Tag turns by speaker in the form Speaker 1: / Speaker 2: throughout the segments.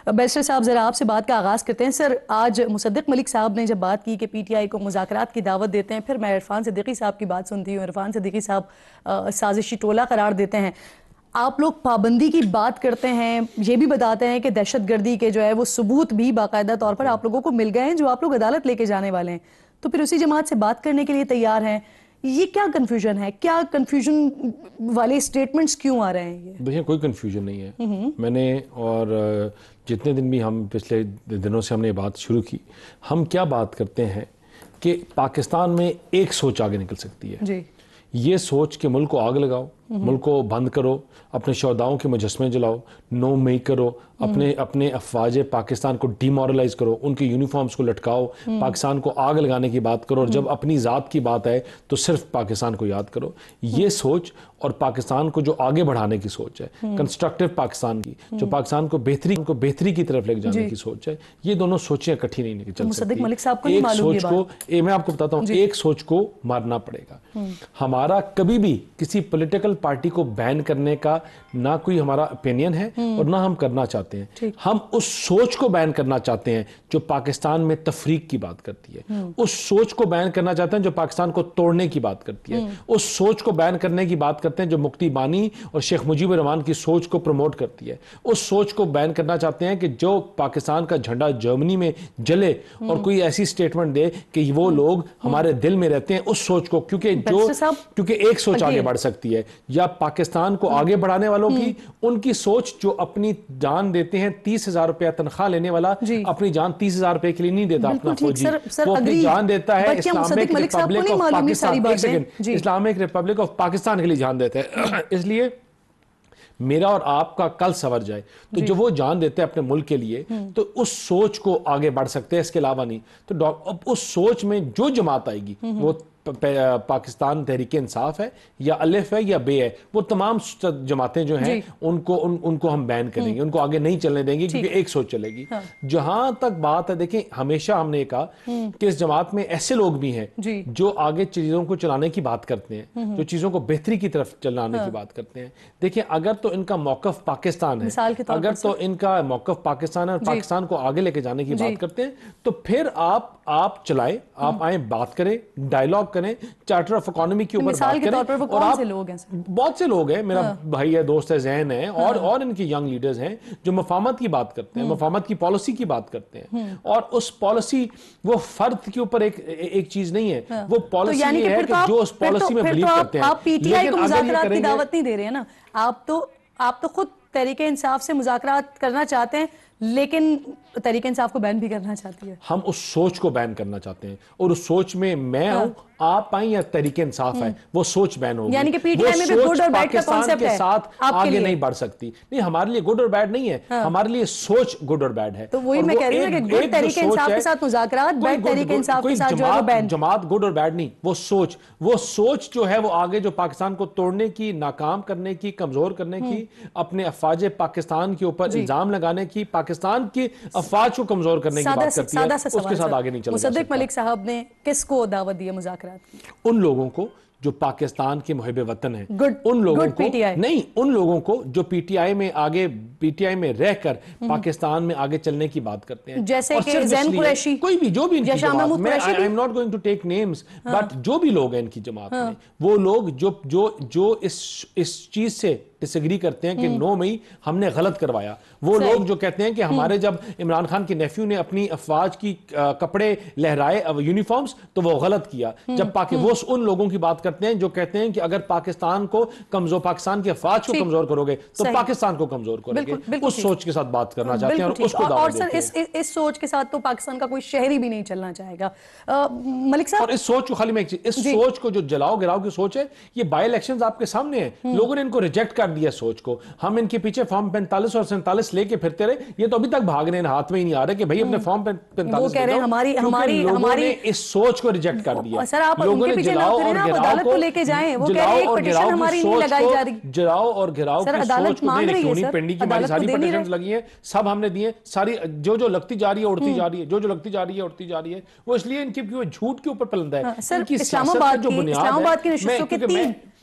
Speaker 1: Barrister صاحب ذرا آپ سے بات کا آغاز کرتے ہیں. سر آج مصدق ملک صاحب نے جب بات کی کہ پی ٹی آئی کو مذاکرات کی دعوت دیتے ہیں, پھر میں عرفان صدیقی صاحب کی بات سنتی ہوں. عرفان صدیقی صاحب سازشی ٹولہ قرار دیتے ہیں. آپ لوگ پابندی کی بات کرتے ہیں, یہ بھی بتاتے ہیں کہ دہشت گردی کے جو ہے وہ ثبوت بھی باقاعدہ طور پر آپ لوگوں کو مل گئے ہیں جو آپ لوگ عدالت لے کے جانے والے ہیں, تو پھر اسی جماعت سے بات کرنے کے لیے تیار ہیں. یہ کیا کنفیوژن ہے؟ کیا کنفیوژن والے سٹیٹمنٹس کیوں آ رہے ہیں؟ یہ
Speaker 2: دیکھیں کوئی کنفیوژن نہیں ہے. میں نے اور جتنے دن بھی ہم پچھلے دنوں سے ہم نے یہ بات شروع کی, ہم کیا بات کرتے ہیں کہ پاکستان میں ایک سوچ آگے نکل سکتی ہے.
Speaker 1: جی,
Speaker 2: یہ سوچ کہ ملک کو آگ لگاؤ, ملک کو بند کرو, اپنے شہداؤں کے مجسمے جلاؤ, 9 مئی کرو, اپنے افواج پاکستان کو ڈی مورلائز کرو, ان کے یونیفارمز کو لٹکاؤ, پاکستان کو آگ لگانے کی بات کرو, اور جب اپنی ذات کی بات آئے تو صرف پاکستان کو یاد کرو. یہ سوچ اور پاکستان کو جو آگے بڑھانے کی سوچ ہے, کنسٹرکٹیو پاکستان کی, جو پاکستان کو بہتری کی طرف لے جانے کی سوچ ہے, یہ دونوں سوچیں اکٹھی نہیں چل سکتی.
Speaker 1: مصدق ملک صاحب کو نہیں معلوم یہ بات.
Speaker 2: میں آپ کو بتاتا ہوں, ایک سوچ کو مارنا پڑے گا. ہمارا کبھی بھی کسی پولیٹیکل پارٹی کو بین کرنے کا نہ کوئی ہمارا اپینین ہے اور نہ ہم کرنا چاہتے ہیں. ہم اس سوچ کو بین کرنا چاہتے ہیں جو پاکستان میں تفریق کی بات کرتی ہے, اس سوچ کو بین کرنا چاہتے ہیں جو پاکستان کو توڑنے کی بات کرتی ہے, اس سوچ کو بین کرنے کی بات کرتے ہیں جو مفتی بانی اور شیخ مجیب الرحمان کی سوچ کو پروموٹ کرتی ہے, اس سوچ کو بین کرنا چاہتے ہیں کہ جو پاکستان کا جھنڈا جرمنی میں جلے اور کوئی ایسی سٹیٹمنٹ دے کہ وہ لوگ ہمارے دل میں رہتے ہیں. اس سوچ کو کیونکہ ایک سوچ آگے بڑھ سکتی ہے, یا پاکستان کو آگے بڑھانے والوں کی ان کی سوچ جو اپنی جان دیتے ہیں. 30,000 روپیہ تنخواہ لینے والا اپنی جان 30,000 روپے کے لیے نہیں دیتا, اپنا فوجی وہ اپنی جان دیتا ہے Islamic republic of Pakistan, Islamic republic of Pakistan کے لیے جان دیتا ہے. اس لیے میرا اور آپ کا کل سور جائے تو جو وہ جان دیتے ہیں اپنے ملک کے لیے, تو اس سوچ کو آگے بڑھ سکتے ہیں, اس کے علاوہ نہیں. تو اس سوچ میں جو جماعت آئے گی, وہ پاکستان تحریک انصاف ہے یا الف ہے یا بے ہے, وہ تمام جماعتیں جو ہیں ان کو ہم بین کریں گے, ان کو آگے نہیں چلنے دیں گے, کیونکہ ایک سوچ چلے گی. جہاں تک بات ہے, دیکھیں ہمیشہ ہم نے کہا کہ اس جماعت میں ایسے لوگ بھی ہیں جو آگے چیزوں کو چلانے کی بات کرتے ہیں, جو چیزوں کو بہتری کی طرف چلانے کی بات کرتے ہیں. دیکھیں اگر تو ان کا موقف پاکستان ہے, اگر تو ان کا موقف پاکستان ہے اور پاکستان کو آگے لے کے جانے کی بات کرتے ہیں, تو پھر آپ چلائیں, آپ آئیں, بات کریں, ڈائیلاگ کریں, چارٹر آف اکانومی کے اوپر بات کریں. اور آپ بہت سے لوگ ہیں, میرا بھائی ہے, دوست ہے, ذہن ہے, اور ان کے ینگ لیڈرز ہیں جو مفاہمت کی بات کرتے ہیں, مفاہمت کی پالیسی کی بات کرتے ہیں. اور اس پالیسی وہ فرد کے اوپر ایک چیز نہیں ہے, وہ پالیسی یہ ہے کہ جو اس پالیسی میں بلیو کرتے ہیں.
Speaker 1: آپ پی ٹی آئی کو مذاکرات کی دعوت نہیں دے رہے ہیں نا, آپ تو خود تحریک انصاف سے مذاکرات کرنا چاہتے ہیں, لیکن تحریک انصاف کو بین بھی کرنا چاہتی ہے.
Speaker 2: ہم اس سوچ کو بین کرنا چاہتے ہیں, اور اس سوچ میں میں آؤں, آپ آئیں یا تحریک انصاف ہے, وہ سوچ بین ہوگی.
Speaker 1: یعنی کہ پی ٹی آئی میں بھی گڈ اور بیڈ کا کانسیپٹ ہے,
Speaker 2: کے ساتھ آگے نہیں بڑھ سکتی. نہیں, ہمارے لیے گڈ اور بیڈ نہیں ہے, ہمارے لیے سوچ گڈ اور بیڈ ہے.
Speaker 1: تو وہی میں کہہ رہی ہوں کہ گڈ تحریک انصاف کے ساتھ مذاکرات, بیڈ تحریک انصاف کے ساتھ جو ہے وہ بین.
Speaker 2: جماعت گڈ اور بیڈ نہیں, وہ سوچ جو ہے وہ آگے جو پاکستان کو توڑنے کی, ناکام کرنے کی, کمزور کرنے کی, اپنے افواج پاکستان کے اوپر الزام لگانے کی, پاکستان کی افواج کو کمزور کرنے کی بات کرتی ہے, اس کے ساتھ آگے نہیں چلا جا سکتا.
Speaker 1: مصدق ملک صاحب نے کس کو دعوت دی مذاکرات کی؟
Speaker 2: ان لوگوں کو جو پاکستان کے محب وطن ہیں, ان لوگوں کو نہیں, ان لوگوں کو جو پی ٹی آئی میں رہ کر پاکستان میں آگے چلنے کی بات کرتے ہیں,
Speaker 1: جیسے کہ زین قریشی,
Speaker 2: کوئی بھی جو بھی ان کی جماعت میں, I am not going to take names, but جو بھی لوگ ہیں ان کی جماعت میں, وہ لوگ جو اس چیز سے ڈس ایگری کرتے ہیں کہ 9 مئی ہم نے غلط کروایا, وہ لوگ جو کہتے ہیں کہ ہمارے جب عمران خان کے نیفیو نے اپنی افواج کی کپڑے لہرائے یونیفارمز تو وہ غلط کیا, جب وہ ان لوگوں کی بات کرتے ہیں جو کہتے ہیں کہ اگر پاکستان کی افواج کو کمزور کرو گے تو پاکستان کو کمزور کرو گے. اس سوچ کے ساتھ بات کرنا چاہتے ہیں, اور اس کو دعوت دیتے ہیں.
Speaker 1: اور سر اس سوچ کے ساتھ تو پاکستان کا کوئی شہری بھی نہیں چلنا چاہے گا. ملک صاحب,
Speaker 2: اور اس سوچ کو خالی میں ایک چیز, اس سوچ کو جو جلاؤ گراؤ کی سوچ ہے, یہ بائی الیکشنز آپ کے سامنے ہیں, لوگوں نے ان کو ریجیکٹ کر دیا سوچ کو. ہم ان کے پیچھے فارم 45 اور 47 لے کے پھرتے رہے, یہ تو ابھی تک بھاگنے ہاتھ میں ہی نہیں آ رہے کہ بھئی اپنے فارم 45
Speaker 1: وہ کہہ رہے ہیں
Speaker 2: لوگوں نے اس سوچ کو ریجیکٹ کر دیا.
Speaker 1: سر آپ ان کے پیچھے نہ پھریں, آپ عدالت کو لے کے جائیں, وہ کہہ رہے ہیں ایک پٹیشن ہماری نہیں لگائی جا رہی.
Speaker 2: جلاؤ اور گھراؤ کی سوچ کو نہیں, کیوں نہیں, پنڈی کی ہماری ساری پٹیشنز لگی ہیں, سب ہم نے دیے, ساری جو لگتی جا رہی ہے اڑتی جا رہی ہے, جو لگتی جا رہی ہے اڑتی جا رہی ہے, وہ اس لیے ان کی جھوٹ کے اوپر پلندہ ہے.
Speaker 1: سر اسلام آباد کی نشستوں کے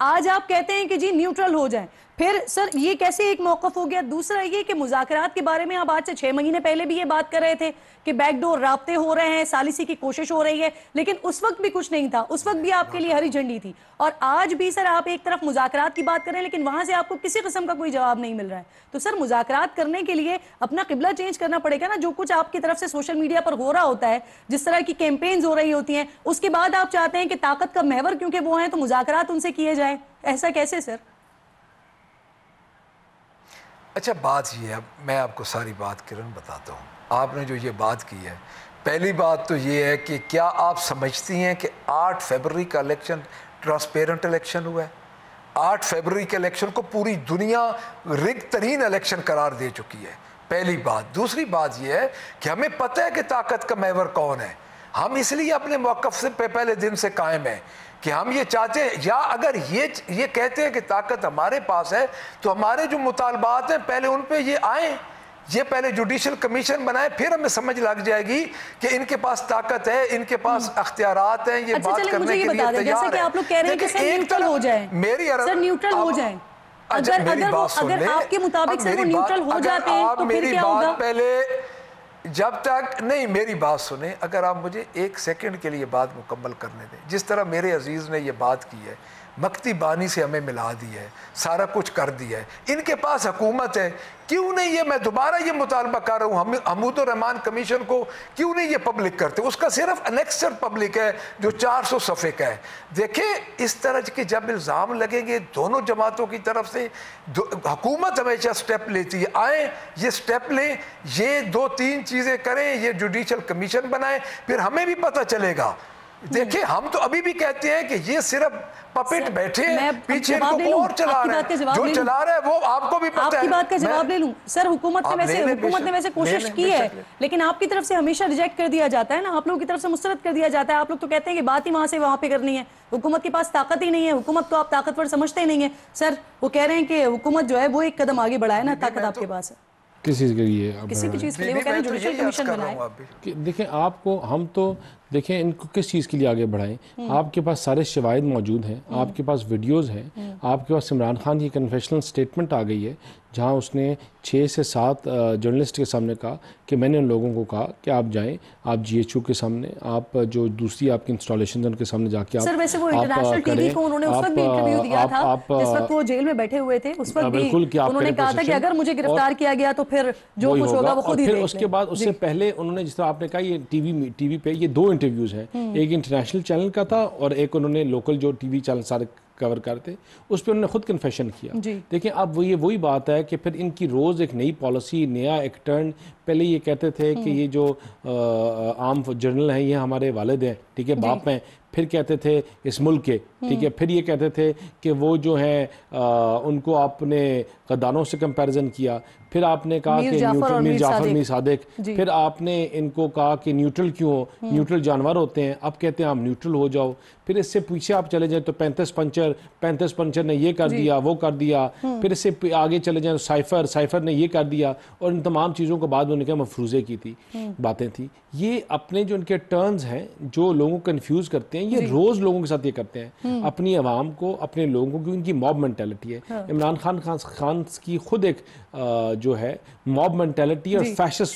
Speaker 1: آج آپ کہتے ہیں کہ جی نیوٹرل ہو جائیں. پھر سر یہ کیسے ایک موقف ہو گیا؟ دوسرا یہ کہ مذاکرات کے بارے میں آپ آج سے 6 مہینے پہلے بھی یہ بات کر رہے تھے کہ بیک ڈور رابطے ہو رہے ہیں, ثالثی کی کوشش ہو رہی ہے, لیکن اس وقت بھی کچھ نہیں تھا, اس وقت بھی آپ کے لیے ہری جھنڈی تھی. اور آج بھی سر آپ ایک طرف مذاکرات کی بات کر رہے ہیں لیکن وہاں سے آپ کو کسی قسم کا کوئی جواب نہیں مل رہا ہے. تو سر مذاکرات کرنے کے لیے اپنا قبلہ چینج کرنا پڑے گا نا. جو کچھ آپ کی طرف سے سوشل میڈیا پر ہو رہا ہوتا ہے, جس طرح کی کیمپینز ہو رہی ہوتی ہیں, اس کے بعد آپ چاہتے ہیں کہ طاقت کا محور کیونکہ وہ ہیں تو مذاکرات ان سے کیے جائیں. ایسا کیسے سر؟
Speaker 3: اچھا بات یہ ہے, میں آپ کو ساری بات کرن بتاتا ہوں. آپ نے جو یہ بات کی ہے, پہلی بات تو یہ ہے کہ کیا آپ سمجھتی ہیں کہ 8 فروری کا الیکشن ٹرانسپیرنٹ الیکشن ہوا ہے؟ 8 فروری کے الیکشن کو پوری دنیا رگ ترین الیکشن قرار دے چکی ہے, پہلی بات. دوسری بات یہ ہے کہ ہمیں پتہ ہے کہ طاقت کا محور کون ہے. ہم اس لیے اپنے موقف سے پہلے دن سے قائم ہیں کہ ہم یہ چاہتے ہیں, یا اگر یہ کہتے ہیں کہ طاقت ہمارے پاس ہے تو ہمارے جو مطالبات ہیں پہلے ان پہ یہ آئیں, یہ پہلے جوڈیشل کمیشن بنائے, پھر ہمیں سمجھ لگ جائے گی کہ ان کے پاس طاقت ہے, ان کے پاس اختیارات ہیں, یہ بات کرنے کے لیے تیار ہے.
Speaker 1: جیسا کہ آپ لوگ کہہ رہے ہیں کہ سر نیوٹرل ہو جائیں, سر نیوٹرل ہو جائیں, اگر آپ کے مطابق سر وہ نیوٹرل ہو جاتے ہیں تو پھر کیا ہوگا؟
Speaker 3: پہلے جب تک نہیں, میری بات سنیں, اگر آپ مجھے 1 سیکنڈ کے لیے بات مکمل کرنے دیں. جس طرح میرے عزیز نے یہ بات کی ہے, مکتی بانی سے ہمیں ملا دی ہے, سارا کچھ کر دیا ہے, ان کے پاس حکومت ہے, کیوں نہیں یہ, میں دوبارہ یہ مطالبہ کر رہا ہوں, حمود الرحمان کمیشن کو کیوں نہیں یہ پبلک کرتے؟ اس کا صرف انیکسر پبلک ہے جو 400 صفحے کا ہے. دیکھیں اس طرح کے جب الزام لگیں گے دونوں جماعتوں کی طرف سے, حکومت ہمیشہ سٹیپ لیتی ہے, آئیں یہ سٹیپ لیں, یہ 2-3 چیزیں کریں, یہ جوڈیشل کمیشن بنائیں, پھر ہمیں بھی پتہ چلے گا. دیکھیں ہم تو ابھی بھی کہتے ہیں کہ یہ صرف پپٹ بیٹھے ہیں, پیچھے ان کو اور چلا رہے ہیں, جو چلا رہے ہیں وہ آپ کو بھی پتہ ہے.
Speaker 1: آپ کی بات کا جواب لے لوں سر. حکومت نے ویسے کوشش کی ہے لیکن آپ کی طرف سے ہمیشہ ریجیکٹ کر دیا جاتا ہے نا, آپ لوگوں کی طرف سے مسترد کر دیا جاتا ہے. آپ لوگ تو کہتے ہیں کہ بات ہی وہاں سے وہاں پہ کرنی ہے, حکومت کے پاس طاقت ہی نہیں ہے, حکومت کو آپ طاقتور سمجھتے ہی نہیں ہیں. سر وہ کہہ رہے ہیں کہ حکومت جو ہے وہ ایک قدم آگے بڑھائے نا, طاقت آپ کے پاس ہے.
Speaker 2: کس چیز کے لیے؟
Speaker 1: کسی بھی چیز کے لیے وہ کہہ رہے ہیں جوڈیشل کمیشن بنائے.
Speaker 2: دیکھیں آپ کو, ہم تو دیکھیں ان کو کس چیز کے لیے آگے بڑھائیں. آپ کے پاس سارے شواہد موجود ہیں, آپ کے پاس ویڈیوز ہیں, آپ کے پاس عمران خان کی کنفیشنل سٹیٹمنٹ آ گئی ہے جہاں اس نے 6 سے 7 جرنلسٹ کے سامنے کہا کہ میں نے ان لوگوں کو کہا کہ آپ جائیں, آپ جی ایچ او کے سامنے, آپ جو دوسری آپ کی انسٹالیشنز ہیں ان کے سامنے جا کے آپ
Speaker 1: سر ویسے وہ انٹرنیشنل ٹی وی کو انہوں نے اس وقت بھی انٹرویو دیا تھا جس وقت وہ جیل میں بیٹھے ہوئے تھے, اس وقت بھی انہوں نے کہا تھا کہ اگر مجھے گرفتار کیا گیا تو پھر جو کچھ ہوگا وہ خود ہی دیکھ لیں.
Speaker 2: اس کے بعد اس سے پہلے انہوں نے, جس طرح آپ نے کہا, یہ ٹی وی پہ یہ 2 انٹرویوز ہیں, ایک انٹرنیشنل چینل کا تھا اور ایک انہوں نے لوکل جو ٹی وی چینل سارے کور کرتے, اس پہ انہوں نے خود کنفیشن کیا. دیکھیں اب یہ وہی بات ہے کہ پھر ان کی روز ایک نئی پالیسی, نیا ایک ٹرن. پہلے یہ کہتے تھے کہ یہ جو عام جرنل ہیں یہ ہمارے والد ہیں, ٹھیک ہے, باپ ہیں, پھر کہتے تھے اس ملک کے, ٹھیک ہے, پھر یہ کہتے تھے کہ وہ جو ہیں ان کو آپ نے غداروں سے کمپیریزن کیا, پھر آپ نے کہا کہ میر جعفر میر صادق, پھر آپ نے ان کو کہا کہ نیوٹرل کیوں ہو, نیوٹرل جانور ہوتے ہیں, اب کہتے ہیں آپ نیوٹرل ہو جاؤ. پھر اس سے پیچھے آپ چلے جائیں تو 35 پنچر نے یہ کر دیا, وہ کر دیا, پھر اس سے آگے چلے جائیں سائفر نے یہ کر دیا, اور ان تمام چیزوں کو بعد میں کہا مفروضے کی تھی باتیں تھی. یہ اپنے جو ان کے ٹرنز ہیں جو لوگوں کو کنفیوز کرتے ہیں, یہ روز لوگوں کے ساتھ یہ کرتے ہیں, اپنی عوام کو, اپنے لوگوں کو, ان کی موب مینٹیلٹی ہے. عمران خان کی خود ایک جو ہے موب مینٹیلٹی اور فیشسٹ